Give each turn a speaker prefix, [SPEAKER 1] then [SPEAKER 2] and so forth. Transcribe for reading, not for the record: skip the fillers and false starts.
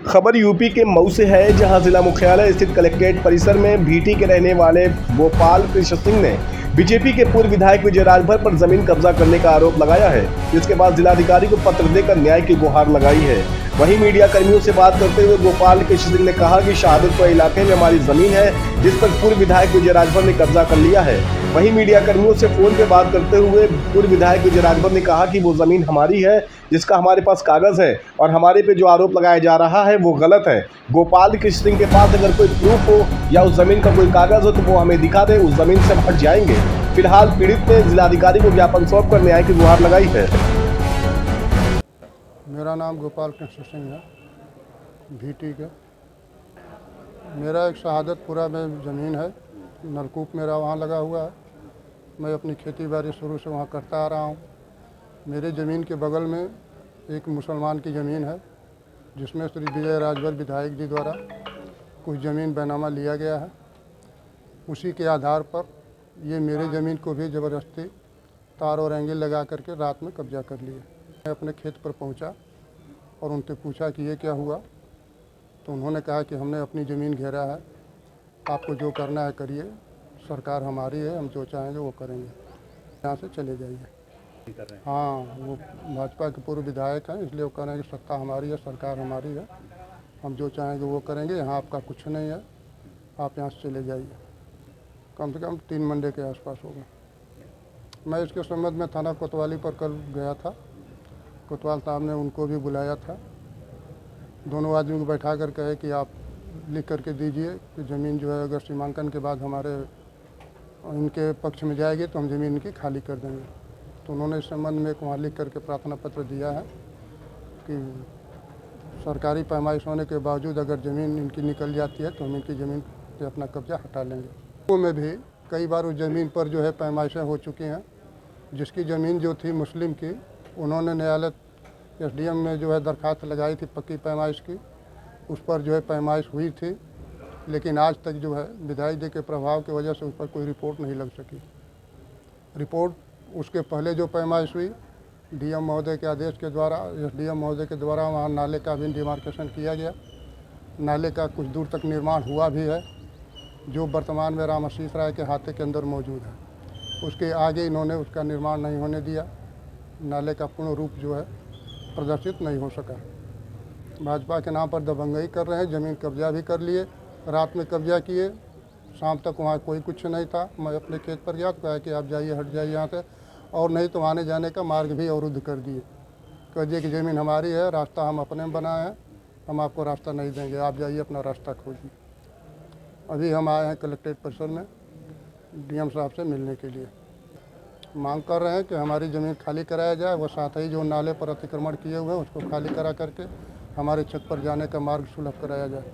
[SPEAKER 1] खबर यूपी के मऊ से है, जहां जिला मुख्यालय स्थित कलेक्ट्रेट परिसर में भीटी के रहने वाले गोपाल कृष्ण सिंह ने बीजेपी के पूर्व विधायक विजय राजभर पर जमीन कब्जा करने का आरोप लगाया है। इसके बाद जिलाधिकारी को पत्र देकर न्याय की गुहार लगाई है। वहीं मीडिया कर्मियों से बात करते हुए गोपाल कृष्ण सिंह ने कहा कि शहादतपुर इलाके में हमारी जमीन है, जिस पर पूर्व विधायक विजय राजभर ने कब्जा कर लिया है। वहीं मीडिया कर्मियों से फोन पे बात करते हुए पूर्व विधायक विजय राजभर ने कहा कि वो जमीन हमारी है, जिसका हमारे पास कागज है, और हमारे पे जो आरोप लगाया जा रहा है वो गलत है। गोपाल कृष्ण सिंह के पास अगर कोई प्रूफ हो या उस जमीन का कोई कागज हो तो वो हमें दिखा दे, उस जमीन से हम हट जाएंगे। फिलहाल पीड़ित ने जिलाधिकारी को ज्ञापन सौंप कर न्याय की गुहार लगाई है।
[SPEAKER 2] मेरा नाम गोपाल कृष्ण सिंह है, भीटी का। मेरा एक शहादतपुरा में ज़मीन है, नलकूप मेरा वहाँ लगा हुआ है। मैं अपनी खेती बाड़ी शुरू से वहाँ करता आ रहा हूँ। मेरे ज़मीन के बगल में एक मुसलमान की ज़मीन है, जिसमें श्री विजय राजभर विधायक जी द्वारा कुछ ज़मीन बैनामा लिया गया है। उसी के आधार पर ये मेरे ज़मीन को भी ज़बरदस्ती तार और एंगल लगा करके रात में कब्जा कर लिए। मैं अपने खेत पर पहुंचा और उनसे पूछा कि ये क्या हुआ, तो उन्होंने कहा कि हमने अपनी ज़मीन घेरा है, आपको जो करना है करिए, सरकार हमारी है, हम जो चाहेंगे वो करेंगे, यहाँ से चले जाइए। हाँ, वो भाजपा के पूर्व विधायक हैं, इसलिए वो कह रहे हैं कि सत्ता हमारी है, सरकार हमारी है, हम जो चाहेंगे वो करेंगे, यहाँ आपका कुछ नहीं है, आप यहाँ से चले जाइए। कम से कम 3 मंडे के आसपास होगा। मैं इसके संबंध में थाना कोतवाली पर कल गया था। कोतवाल साहब ने उनको भी बुलाया था। दोनों आदमी को बैठा कर कहे कि आप लिख करके दीजिए कि ज़मीन जो है अगर सीमांकन के बाद हमारे इनके पक्ष में जाएगी तो हम ज़मीन इनकी खाली कर देंगे। तो उन्होंने इस संबंध में एक वहाँ लिख करके प्रार्थना पत्र दिया है कि सरकारी पैमाइश होने के बावजूद अगर ज़मीन इनकी निकल जाती है तो हम इनकी ज़मीन से अपना कब्जा हटा लेंगे। में भी कई बार उस ज़मीन पर जो है पैमाइशें हो चुकी हैं। जिसकी ज़मीन जो थी मुस्लिम की, उन्होंने न्यायालय एसडीएम में जो है दरखास्त लगाई थी पक्की पैमाइश की, उस पर जो है पैमाइश हुई थी, लेकिन आज तक जो है विधायक जी के प्रभाव की वजह से उस पर कोई रिपोर्ट नहीं लग सकी। रिपोर्ट उसके पहले जो पैमाइश हुई, डीएम महोदय के आदेश के द्वारा, एसडीएम महोदय के द्वारा वहाँ नाले का भी डिमार्केशन किया गया। नाले का कुछ दूर तक निर्माण हुआ भी है, जो वर्तमान में राम आशीष राय के हाथे के अंदर मौजूद है। उसके आगे इन्होंने उसका निर्माण नहीं होने दिया। नाले का पूर्ण रूप जो है प्रदर्शित नहीं हो सका। भाजपा के नाम पर दबंगई कर रहे हैं, ज़मीन कब्जा भी कर लिए, रात में कब्जा किए, शाम तक वहाँ कोई कुछ नहीं था। मैं अपने खेत पर गया तो कहा कि आप जाइए, हट जाइए यहाँ से, और नहीं तो आने जाने का मार्ग भी अवरुद्ध कर दिए। कह दिए कि ज़मीन हमारी है, रास्ता हम अपने बनाए हैं, हम आपको रास्ता नहीं देंगे, आप जाइए अपना रास्ता खोजिए। अभी हम आए हैं कलेक्ट्रेट परिसर में डीएम साहब से मिलने के लिए। मांग कर रहे हैं कि हमारी ज़मीन खाली कराया जाए, वो साथ ही जो नाले पर अतिक्रमण किए हुए हैं उसको खाली करा करके हमारे छत पर जाने का मार्ग सुलभ कराया जाए।